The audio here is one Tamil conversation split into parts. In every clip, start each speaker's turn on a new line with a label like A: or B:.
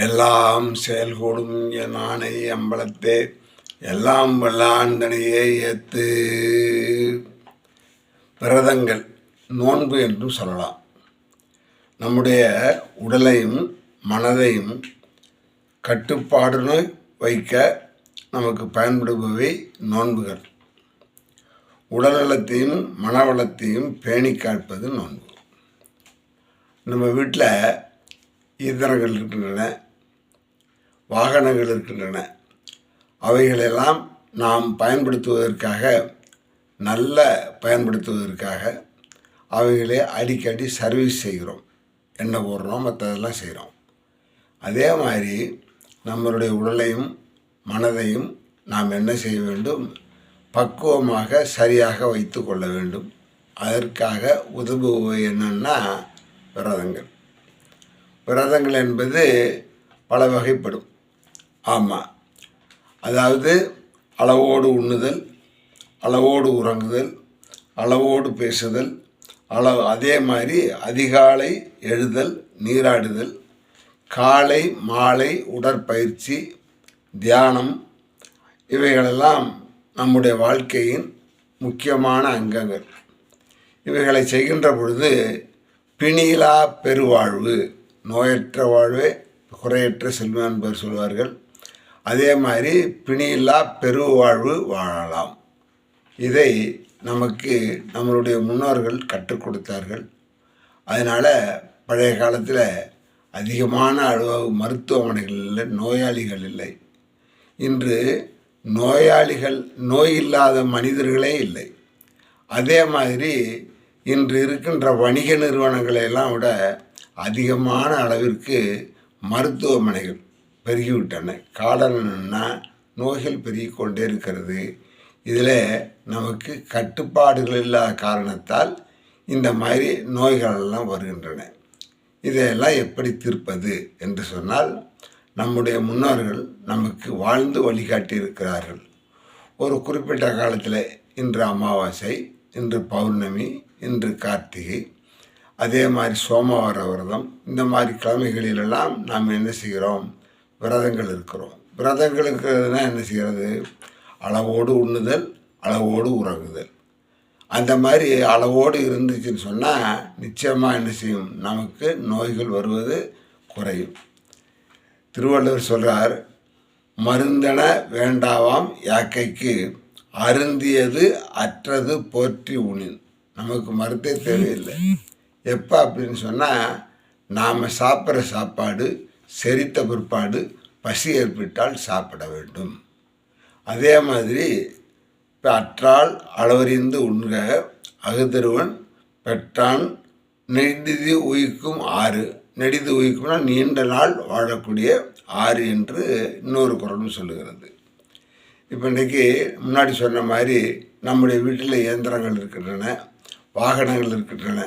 A: எல்லாம் செயல்கூடும் என் ஆணை அம்பலத்தே எல்லாம் வல்லாண்டனையே ஏத்து. விரதங்கள் நோன்பு என்றும் சொல்லலாம். நம்முடைய உடலையும் மனதையும் கட்டுப்பாடுன்னு வைக்க நமக்கு பயன்படுபவை நோன்புகள். உடல்நலத்தையும் மனவளத்தையும் பேணி காப்பது நோன்பு. நம்ம வீட்டில் இயந்திரங்கள் இருக்கின்றன, வாகனங்கள் இருக்கின்றன. அவைகளெல்லாம் நாம் பயன்படுத்துவதற்காக அவைகளை அடிக்கடி சர்வீஸ் செய்கிறோம். எண்ணெய் போடுறோம், மற்றதெல்லாம் செய்கிறோம். அதே மாதிரி நம்மளுடைய உடலையும் மனதையும் நாம் என்ன செய்ய வேண்டும்? பக்குவமாக சரியாக வைத்து கொள்ள வேண்டும். அதற்காக உதவுவது என்னன்னா விரதங்கள். விரதங்கள் என்பது பல வகைப்படும். ஆமாம், அதாவது அளவோடு உண்ணுதல், அளவோடு உறங்குதல், அளவோடு பேசுதல், அதே மாதிரி அதிகாலை எழுதல், நீராடுதல், காலை மாலை உடற்பயிற்சி, தியானம், இவைகளெல்லாம் நம்முடைய வாழ்க்கையின் முக்கியமான அங்கங்கள். இவைகளை செய்கின்ற பொழுது பிணியிலா பெருவாழ்வு, நோயற்ற வாழ்வே குறையற்ற செல்வம் என்பவர் சொல்வார்கள். அதே மாதிரி பிணியில்லா பெருவாழ்வு வாழலாம். இதை நமக்கு நம்மளுடைய முன்னோர்கள் கற்றுக் கொடுத்தார்கள். அதனால் பழைய காலத்தில் அதிகமான அளவு மருத்துவமனைகளில் நோயாளிகள் இல்லை. இன்று நோய் இல்லாத மனிதர்களே இல்லை. அதே மாதிரி இன்று இருக்கின்ற வணிக நிறுவனங்களையெல்லாம் விட அதிகமான அளவிற்கு மருத்துவமனைகள் பெருகிவிட்டன. காரணம் என்னன்னா, நோய்கள் பெருகிக்கொண்டே இருக்கிறது. இதில் நமக்கு கட்டுப்பாடுகள் இல்லாத காரணத்தால் இந்த மாதிரி நோய்களெல்லாம் வருகின்றன. இதையெல்லாம் எப்படி தீர்ப்பது என்று சொன்னால், நம்முடைய முன்னோர்கள் நமக்கு வாழ்ந்து வழிகாட்டி இருக்கிறார்கள். ஒரு குறிப்பிட்ட காலத்தில் இன்று அமாவாசை, இன்று பௌர்ணமி, இன்று கார்த்திகை, அதே மாதிரி சோமவார விரதம், இந்த மாதிரி கிழமைகளிலெல்லாம் நாம் என்ன செய்கிறோம்? விரதங்கள் இருக்கிறோம். விரதங்கள் இருக்கிறதுனா என்ன செய்கிறது? அளவோடு உண்ணுதல், அளவோடு உறங்குதல். அந்த மாதிரி அளவோடு இருந்துச்சுன்னு சொன்னால் நிச்சயமாக என்ன செய்யும்? நமக்கு நோய்கள் வருவது குறையும். திருவள்ளுவர் சொல்கிறார், மருந்தென வேண்டாவாம் யாக்கைக்கு அருந்தியது அற்றது போற்றி உணின். நமக்கு மருந்தே தேவையில்லை. எப்போ அப்படின்னு சொன்னால், நாம் சாப்பிட்ற சாப்பாடு செரித்த பிற்பாடு பசி ஏற்பட்டால் சாப்பிட வேண்டும். அதே மாதிரி இப்போ அற்றால் அளவறிந்து உண்க அகுதருவன் பெற்றான் நெடிது உயிக்கும் ஆறு. நெடிது உயிக்கும்னா நீண்ட நாள் வாழக்கூடிய ஆறு என்று இன்னொரு குறளும் சொல்லுகிறது. இப்போ இன்றைக்கி முன்னாடி சொன்ன மாதிரி நம்முடைய வீட்டில் இயந்திரங்கள் இருக்கின்றன, வாகனங்கள் இருக்கின்றன.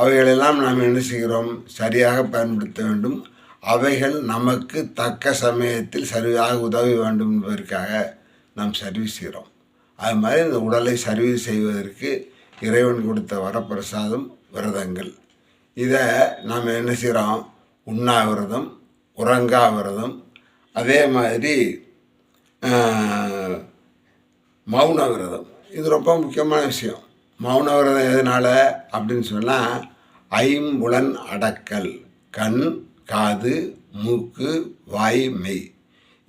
A: அவைகளெல்லாம் நாம் என்ன செய்கிறோம்? சரியாக பயன்படுத்த வேண்டும். அவைகள் நமக்கு தக்க சமயத்தில் சரியாக உதவி வேண்டும் என்பதற்காக நாம் சர்வீஸ் செய்கிறோம். அது மாதிரி இந்த உடலை சர்வீஸ் செய்வதற்கு இறைவன் கொடுத்த வரப்பிரசாதம் விரதங்கள். இதை நாம் என்ன செய்கிறோம்? உண்ணாவிரதம், உறங்கா விரதம், அதே மாதிரி மௌன விரதம். இது ரொம்ப முக்கியமான விஷயம். மௌன விரதம் எதனால் அப்படின்னு சொன்னால், ஐம்புலன் அடக்கல், கண், காது, மூக்கு, வாய், மெய்,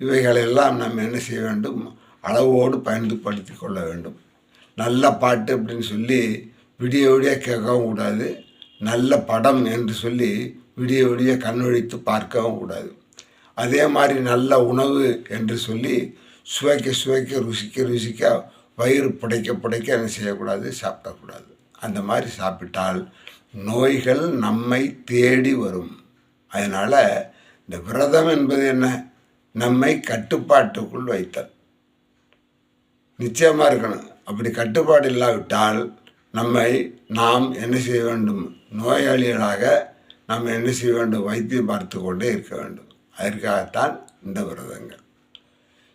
A: இவைகளெல்லாம் நம்ம என்ன செய்ய வேண்டும்? அளவோடு பயன்படுத்தி கொள்ள வேண்டும். நல்ல பாட்டு அப்படின்னு சொல்லி விடிய விடிய கேட்கவும் கூடாது. நல்ல படம் என்று சொல்லி விடிய விடிய கண்ணொழித்து பார்க்கவும் கூடாது. அதே மாதிரி நல்ல உணவு என்று சொல்லி சுவைக்க ருசிக்க வயிறு புடைக்க என்ன செய்யக்கூடாது? சாப்பிடக்கூடாது. அந்த மாதிரி சாப்பிட்டால் நோய்கள் நம்மை தேடி வரும். அதனால் இந்த விரதம் என்பது என்ன? நம்மை கட்டுப்பாட்டுக்குள் வைத்தல். நிச்சயமாக இருக்கணும். அப்படி கட்டுப்பாடு இல்லாவிட்டால் நாம் என்ன செய்ய வேண்டும்? நோயாளிகளாக நம்ம என்ன செய்ய வேண்டும்? வைத்தியம் பார்த்து கொண்டே இருக்க வேண்டும். அதற்காகத்தான் இந்த விரதங்கள்.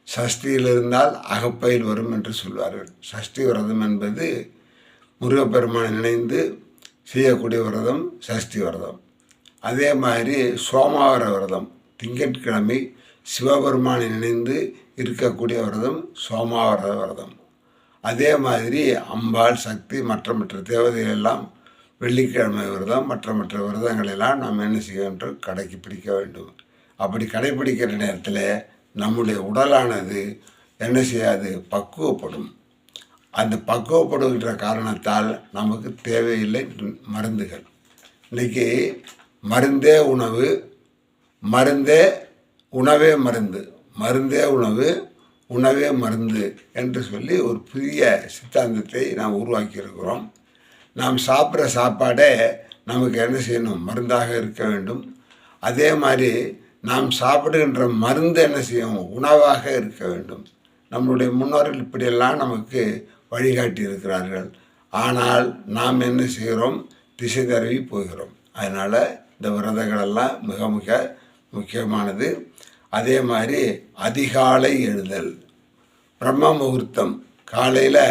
A: சஷ்டியில் இருந்தால் அகப்பையில் வரும் என்று சொல்வார்கள். சஷ்டி விரதம் என்பது முருகப்பெருமானை நினைந்து செய்யக்கூடிய விரதம் சஷ்டி விரதம். அதே மாதிரி சோமவார விரதம் திங்கட்கிழமை சிவபெருமானை நினைந்து இருக்கக்கூடிய விரதம் சோமாவிரத விரதம். அதே மாதிரி அம்பாள், சக்தி, மற்ற தேவதைகள் எல்லாம் வெள்ளிக்கிழமை விரதம், மற்ற விரதங்களெல்லாம் நாம் என்ன செய்ய வேண்டும், கடைப்பிடிக்க வேண்டும். அப்படி கடைப்பிடிக்கிற நேரத்தில் நம்முடைய உடலானது என்ன செய்யாது, பக்குவப்படும். அந்த பக்குவப்படுகின்ற காரணத்தால் நமக்கு தேவையில்லை மருந்துகள். இன்றைக்கி மருந்தே உணவு, மருந்தே உணவே மருந்து, மருந்தே உணவு, உணவே மருந்து என்று சொல்லி ஒரு புதிய சித்தாந்தத்தை நாம் உருவாக்கியிருக்கிறோம். நாம் சாப்பிட்ற சாப்பாடே நமக்கு என்ன செய்யணும், மருந்தாக இருக்க வேண்டும். அதே மாதிரி நாம் சாப்பிடுகின்ற மருந்து என்ன செய்யும், உணவாக இருக்க வேண்டும். நம்மளுடைய முன்னோர்கள் இப்படியெல்லாம் நமக்கு வழிகாட்டி இருக்கிறார்கள். ஆனால் நாம் என்ன செய்கிறோம், திசை தரவி போகிறோம். அதனால் இந்த விரதங்களெல்லாம் மிக மிக முக்கியமானது. அதே மாதிரி அதிகாலை எழுதல், பிரம்ம முகூர்த்தம், காலையில்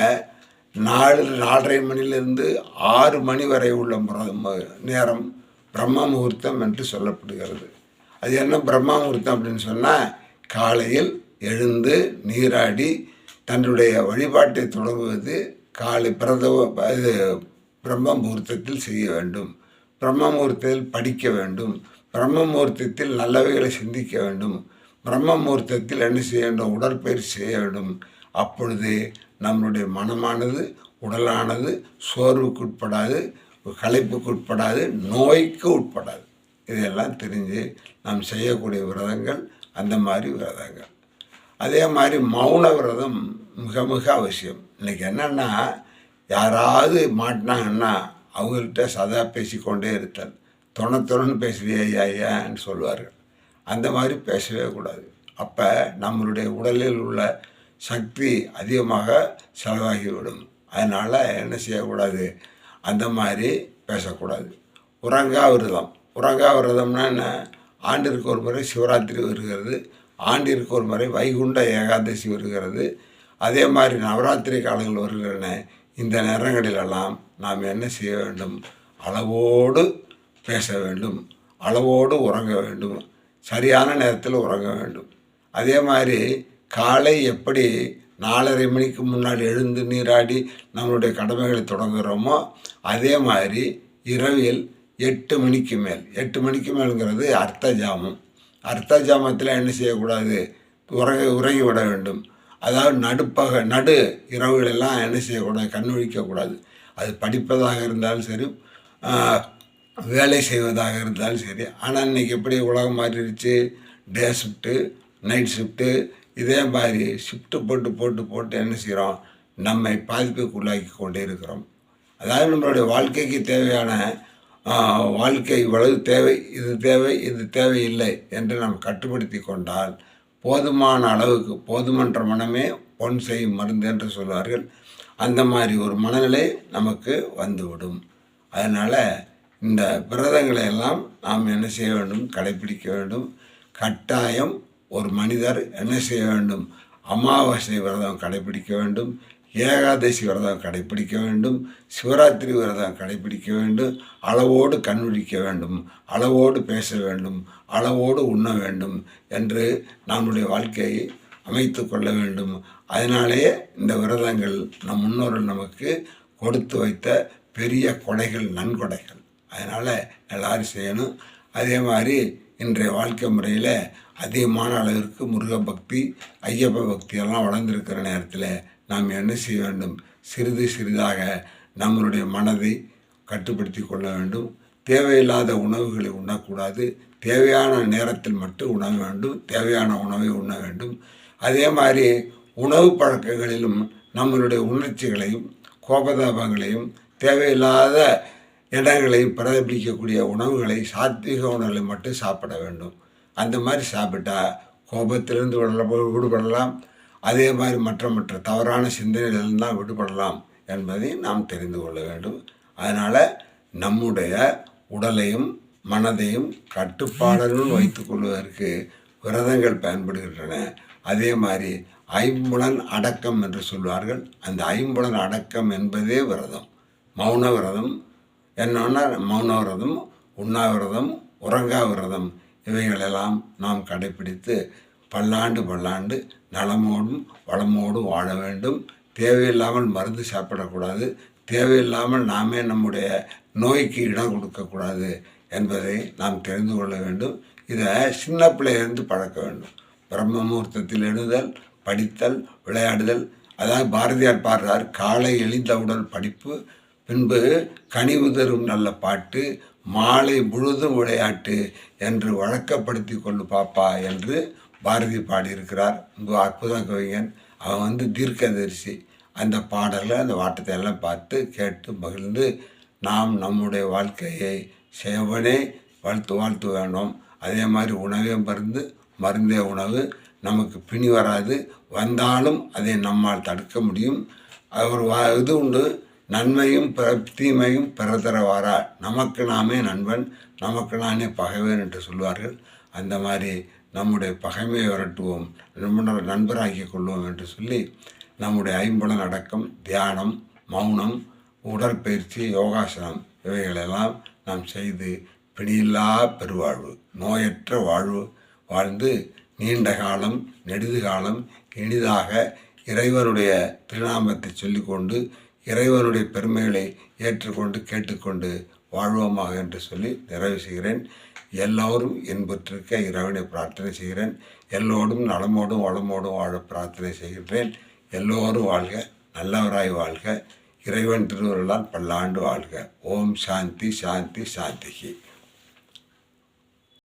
A: 4:30 மணிலிருந்து 6 மணி வரை உள்ள நேரம் பிரம்ம முகூர்த்தம் என்று சொல்லப்படுகிறது. அது என்ன பிரம்ம முகூர்த்தம் அப்படின்னு சொன்னால், காலையில் எழுந்து நீராடி தன்னுடைய வழிபாட்டை தொடங்குவது காலை இது பிரம்ம முகூர்த்தத்தில் செய்ய வேண்டும். பிரம்ம முகூர்த்தத்தில் படிக்க வேண்டும். பிரம்ம முகூர்த்தத்தில் நல்லவைகளை சிந்திக்க வேண்டும். பிரம்ம முகூர்த்தத்தில் என்ன செய்ய வேண்டும், உடற்பயிற்சி செய்ய வேண்டும். அப்பொழுது நம்முடைய மனமானது, உடலானது சோர்வுக்கு உட்படாது, களைப்புக்கு உட்படாது, நோய்க்கு உட்படாது. இதையெல்லாம் தெரிஞ்சு நாம் செய்யக்கூடிய விரதங்கள் அந்த மாதிரி விரதங்கள். அதே மாதிரி மௌன விரதம் மிக மிக அவசியம். இன்றைக்கி என்னென்னா, யாராவது மாட்டினாங்கன்னா அவங்கள்ட்ட சதா பேசிக்கொண்டே இருத்தல். தொணன்னு பேசுறியே ஐயான்னு சொல்லுவார்கள். அந்த மாதிரி பேசவே கூடாது. அப்போ நம்மளுடைய உடலில் உள்ள சக்தி அதிகமாக செலவாகிவிடும். அதனால் என்ன செய்யக்கூடாது, அந்த மாதிரி பேசக்கூடாது. உறங்கா விரதம், உறங்கா விரதம்னா என்ன, ஆண்டிற்கு ஒரு முறை சிவராத்திரி வருகிறது, ஆண்டிற்கு ஒரு முறை வைகுண்ட ஏகாதசி வருகிறது. அதே மாதிரி நவராத்திரி காலங்கள் வருகின்றன. இந்த நேரங்களிலெல்லாம் நாம் என்ன செய்ய வேண்டும், அளவோடு பேச வேண்டும், அளவோடு உறங்க வேண்டும், சரியான நேரத்தில் உறங்க வேண்டும். அதே மாதிரி காலை எப்படி 4:30 மணிக்கு முன்னாடி எழுந்து நீராடி நம்மளுடைய கடமைகளை தொடங்குகிறோமோ, அதே மாதிரி இரவில் 8 மணிக்கு மேல், 8 மணிக்கு மேலுங்கிறது அர்த்த ஜாமம். அர்த்த ஜாமத்தில் என்ன செய்யக்கூடாது, உறங்கி விட வேண்டும். அதாவது நடு இரவுகளெல்லாம் என்ன செய்யக்கூடாது, கண் விழிக்கக்கூடாது. அது படிப்பதாக இருந்தாலும் சரி, வேலை செய்வதாக இருந்தாலும் சரி. ஆனால் இன்றைக்கி எப்படி உலகம் மாறிடுச்சு, டே ஷிஃப்ட்டு, நைட் ஷிஃப்ட்டு, இதே மாதிரி ஷிஃப்ட்டு போட்டு என்ன செய்கிறோம், நம்மை பாதிப்புக்குள்ளாக்கி கொண்டே இருக்கிறோம். அதாவது நம்மளுடைய வாழ்க்கைக்கு தேவையான வாழ்க்கை இவ்வளவு தேவை, இது தேவையில்லை என்று நாம் கட்டுப்படுத்தி கொண்டால், போதுமான அளவுக்கு, போதுமன்ற மனமே பொன் செய்யும் மருந்து என்று சொல்வார்கள். அந்த மாதிரி ஒரு மனநிலை நமக்கு வந்துவிடும். அதனால் இந்த விரதங்களை எல்லாம் நாம் என்ன செய்ய வேண்டும், கடைப்பிடிக்க வேண்டும். கட்டாயம் ஒரு மனிதர் என்ன செய்ய வேண்டும், அமாவாசை விரதம் கடைப்பிடிக்க வேண்டும், ஏகாதசி விரதம் கடைப்பிடிக்க வேண்டும், சிவராத்திரி விரதம் கடைப்பிடிக்க வேண்டும், அளவோடு கண்விழிக்க வேண்டும், அளவோடு பேச வேண்டும், அளவோடு உண்ண வேண்டும் என்று நம்முடைய வாழ்க்கையை அமைத்து கொள்ள வேண்டும். அதனாலேயே இந்த விரதங்கள் நம் முன்னோர்கள் நமக்கு கொடுத்து வைத்த பெரிய கொடைகள், நன்கொடைகள். அதனால் எல்லோரும் செய்யணும். அதே மாதிரி இன்றைய வாழ்க்கை முறையில் அதிகமான அளவிற்கு முருக பக்தி, ஐயப்ப பக்தியெல்லாம் வளர்ந்திருக்கிற நேரத்தில் நாம் என்ன செய்ய வேண்டும், சிறிதாக நம்மளுடைய மனதை கட்டுப்படுத்தி கொள்ள வேண்டும். தேவையில்லாத உணவுகளை உண்ணக்கூடாது. தேவையான நேரத்தில் மட்டும் உண்ண வேண்டும், தேவையான உணவை உண்ண வேண்டும். அதே மாதிரி உணவு பழக்கங்களிலும் நம்மளுடைய உணர்ச்சிகளையும் கோபதாபங்களையும் தேவையில்லாத இடங்களையும் பிரதிபலிக்கக்கூடிய உணவுகளை, சாத்வீக உணவுகளை மட்டும் சாப்பிட வேண்டும். அந்த மாதிரி சாப்பிட்டா கோபத்திலிருந்து விடுபடலாம். அதே மாதிரி மற்ற தவறான சிந்தனைகளிலிருந்தான் விடுபடலாம் என்பதை நாம் தெரிந்து கொள்ள வேண்டும். அதனால் நம்முடைய உடலையும் மனதையும் கட்டுப்பாடுடன் வைத்து கொள்வதற்கு விரதங்கள் பயன்படுகின்றன. அதே மாதிரி ஐம்புலன் அடக்கம் என்று சொல்வார்கள். அந்த ஐம்புலன் அடக்கம் என்பதே விரதம். மௌன விரதம் என்னன்னா, மௌன விரதம், உண்ணாவிரதம், உறங்கா விரதம், இவைகளெல்லாம் நாம் கடைப்பிடித்து பல்லாண்டு பல்லாண்டு நலமோடும் வளமோடும் வாழ வேண்டும். தேவையில்லாமல் மருந்து சாப்பிடக்கூடாது. தேவையில்லாமல் நாமே நம்முடைய நோய்க்கு இடம் கொடுக்கக்கூடாது என்பதை நாம் தெரிந்து கொள்ள வேண்டும். இதை சின்ன பிள்ளையிலிருந்து பழக்க வேண்டும். பிரம்ம முகூர்த்தத்தில் எழுதல், படித்தல், விளையாடுதல். அதாவது பாரதியார் பாடுறார், காலை எழுந்தவுடன் படிப்பு, பின்பு கனிவு தரும் நல்ல பாட்டு, மாலை முழுதும் விளையாட்டு என்று வழக்கப்படுத்தி கொள்ளு பாப்பா என்று பாரதி பாடியிருக்கிறார். ரொம்ப அற்புத கவிஞன். அவன் தீர்க்கதரிசி. அந்த பாடலை அந்த வாட்டத்தை எல்லாம் பார்த்து கேட்டு மகிழ்ந்து நாம் நம்முடைய வாழ்க்கையை செவனே வாழ்த்து வேண்டும். அதே மாதிரி உணவே மருந்து, மருந்தே உணவு. நமக்கு பிணி வராது, வந்தாலும் அதை நம்மால் தடுக்க முடியும். ஒரு இது உண்டு, நன்மையும் தீமையும் பிறதரவாரா, நமக்கு நாமே நண்பன், நமக்கு நானே பகைவன் என்று சொல்வார்கள். அந்த மாதிரி நம்முடைய பகைமையை விரட்டுவோம், நம்முடைய நண்பராக்கி கொள்வோம் என்று சொல்லி நம்முடைய ஐம்புலன் அடக்கம், தியானம், மௌனம், உடற்பயிற்சி, யோகாசனம் இவைகளெல்லாம் நாம் செய்து பிணியில்லா பெருவாழ்வு, நோயற்ற வாழ்வு வாழ்ந்து நீண்ட காலம் நெடுது காலம் இனிதாக இறைவனுடைய திருநாமத்தை சொல்லிக்கொண்டு இறைவனுடைய பெருமைகளை ஏற்றுக்கொண்டு கேட்டுக்கொண்டு வாழ்வோமாக என்று சொல்லி நிறைவு செய்கிறேன். எல்லோரும் என்பற்றிருக்க இறைவனை பிரார்த்தனை செய்கிறேன். எல்லோரும் நலமோடும் வளமோடும் வாழ பிரார்த்தனை செய்கின்றேன். எல்லோரும் வாழ்க, நல்லவராய் வாழ்க, இறைவன் திருவருளால் பல்லாண்டு வாழ்க. ஓம் சாந்தி சாந்தி சாந்திகி.